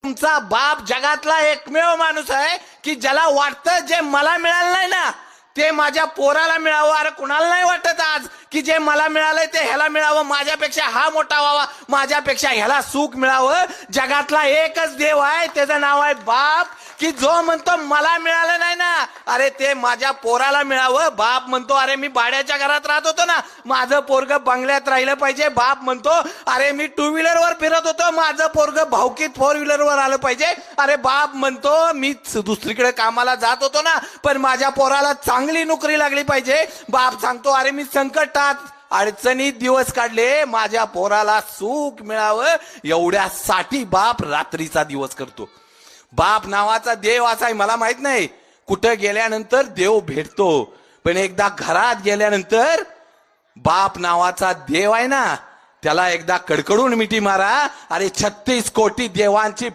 तुमचा बाप जगातला एकमेव माणूस आहे की ज्याला वाटतं जे मला मिळालं नाही ना ते माझ्या पोराला मिळावं. अरे कुणाला नाही वाटत आज की जे मला मिळालंय ते ह्याला मिळावं, माझ्यापेक्षा हा मोठा व्हावा, माझ्यापेक्षा ह्याला सुख मिळावं. जगातला एकच देव आहे, त्याचं नाव आहे बाप, की जो म्हणतो मला मिळालं नाही ना अरे ते माझ्या पोराला मिळावं. बाप म्हणतो अरे मी भाड्याच्या घरात राहत होतो ना, माझं पोरग बंगल्यात राहिलं पाहिजे. बाप म्हणतो अरे मी टू व्हीलरवर फिरत होतो, माझं पोरग भावकीत फोर व्हीलरवर आलं पाहिजे. अरे बाप म्हणतो मी दुसरीकडे कामाला जात होतो ना पण माझ्या पोराला चांगली नोकरी लागली पाहिजे. बाप सांगतो अरे मी संकटात अडचणीत दिवस काढले, माझ्या पोराला सुख मिळावं एवढ्यासाठी बाप रात्रीचा दिवस करतो. बाप नावाचा देव असा आहे मला माहित नाही, कुठं गेल्यानंतर देव भेटतो, पण एकदा घरात गेल्यानंतर बाप नावाचा देव आहे ना त्याला एकदा कडकडून मिठी मारा. अरे 36 कोटी देवांची